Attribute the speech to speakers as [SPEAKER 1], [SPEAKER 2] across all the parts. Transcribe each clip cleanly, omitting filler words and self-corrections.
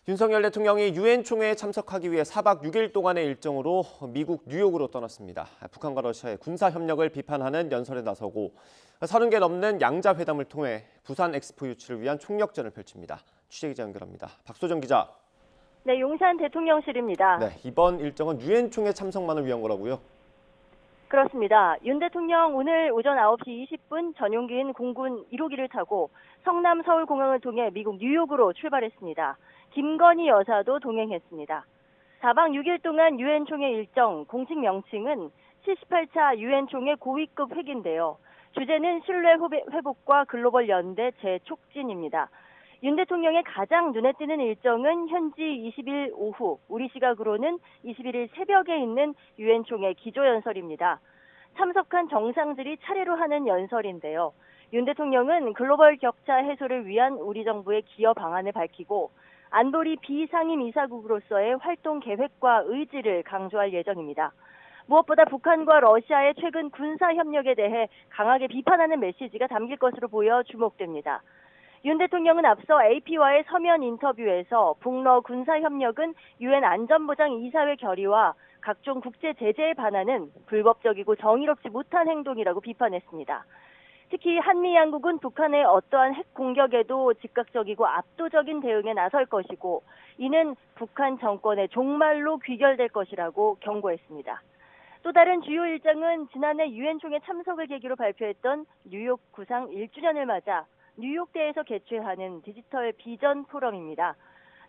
[SPEAKER 1] 윤석열 대통령이 유엔 총회에 참석하기 위해 4박 6일 동안의 일정으로 미국 뉴욕으로 떠났습니다. 북한과 러시아의 군사 협력을 비판하는 연설에 나서고 30개 넘는 양자 회담을 통해 부산 엑스포 유치를 위한 총력전을 펼칩니다. 취재기자 연결합니다. 박소정 기자.
[SPEAKER 2] 네, 용산 대통령실입니다.
[SPEAKER 1] 네, 이번 일정은 유엔 총회 참석만을 위한 거라고요?
[SPEAKER 2] 그렇습니다. 윤 대통령 오늘 오전 9시 20분 전용기인 공군 1호기를 타고 성남 서울공항을 통해 미국 뉴욕으로 출발했습니다. 김건희 여사도 동행했습니다. 4박 6일 동안 유엔 총회 일정 공식 명칭은 78차 유엔 총회 고위급 회기인데요. 주제는 신뢰 회복과 글로벌 연대 재촉진입니다. 윤 대통령의 가장 눈에 띄는 일정은 현지 20일 오후, 우리 시각으로는 21일 새벽에 있는 유엔 총회 기조연설입니다. 참석한 정상들이 차례로 하는 연설인데요. 윤 대통령은 글로벌 격차 해소를 위한 우리 정부의 기여 방안을 밝히고 안보리 비상임 이사국으로서의 활동 계획과 의지를 강조할 예정입니다. 무엇보다 북한과 러시아의 최근 군사 협력에 대해 강하게 비판하는 메시지가 담길 것으로 보여 주목됩니다. 윤 대통령은 앞서 AP와의 서면 인터뷰에서 북러 군사 협력은 유엔 안전보장 이사회 결의와 각종 국제 제재에 반하는 불법적이고 정의롭지 못한 행동이라고 비판했습니다. 특히 한미 양국은 북한의 어떠한 핵 공격에도 즉각적이고 압도적인 대응에 나설 것이고 이는 북한 정권의 종말로 귀결될 것이라고 경고했습니다. 또 다른 주요 일정은 지난해 유엔 총회 참석을 계기로 발표했던 뉴욕 구상 1주년을 맞아 뉴욕대에서 개최하는 디지털 비전 포럼입니다.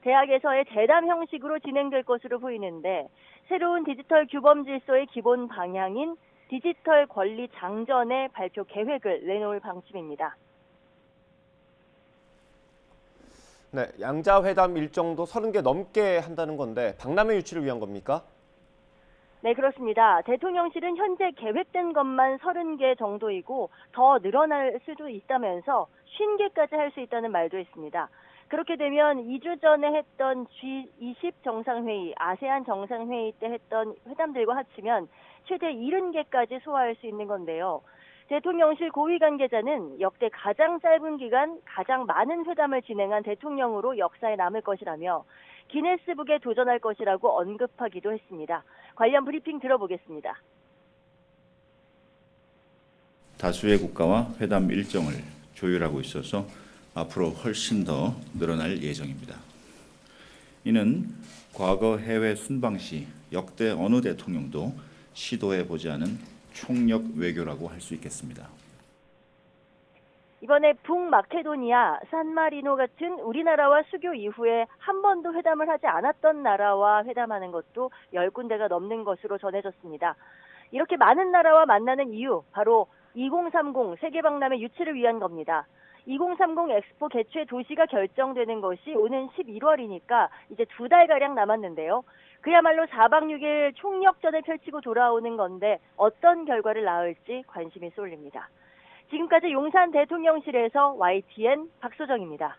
[SPEAKER 2] 대학에서의 대담 형식으로 진행될 것으로 보이는데 새로운 디지털 규범 질서의 기본 방향인 디지털 권리 장전의 발표 계획을 내놓을 방침입니다.
[SPEAKER 1] 네, 양자 회담 일정도 30개 넘게 한다는 건데 박람회 유치를 위한 겁니까?
[SPEAKER 2] 네, 그렇습니다. 대통령실은 현재 계획된 것만 30개 정도이고 더 늘어날 수도 있다면서 50개까지 할 수 있다는 말도 했습니다. 그렇게 되면 2주 전에 했던 G20 정상회의, 아세안 정상회의 때 했던 회담들과 합치면 최대 70개까지 소화할 수 있는 건데요. 대통령실 고위 관계자는 역대 가장 짧은 기간 가장 많은 회담을 진행한 대통령으로 역사에 남을 것이라며 기네스북에 도전할 것이라고 언급하기도 했습니다. 관련 브리핑 들어보겠습니다.
[SPEAKER 3] 다수의 국가와 회담 일정을 조율하고 있어서 앞으로 훨씬 더 늘어날 예정입니다. 이는 과거 해외 순방 시 역대 어느 대통령도 시도해보지 않은 총력 외교라고 할 수 있겠습니다.
[SPEAKER 2] 이번에 북마케도니아, 산마리노 같은 우리나라와 수교 이후에 한 번도 회담을 하지 않았던 나라와 회담하는 것도 10군데가 넘는 것으로 전해졌습니다. 이렇게 많은 나라와 만나는 이유, 바로 2030 세계박람회 유치를 위한 겁니다. 2030 엑스포 개최 도시가 결정되는 것이 오는 11월이니까 이제 2달가량 남았는데요. 그야말로 4박 6일 총력전을 펼치고 돌아오는 건데 어떤 결과를 낳을지 관심이 쏠립니다. 지금까지 용산 대통령실에서 YTN 박소정입니다.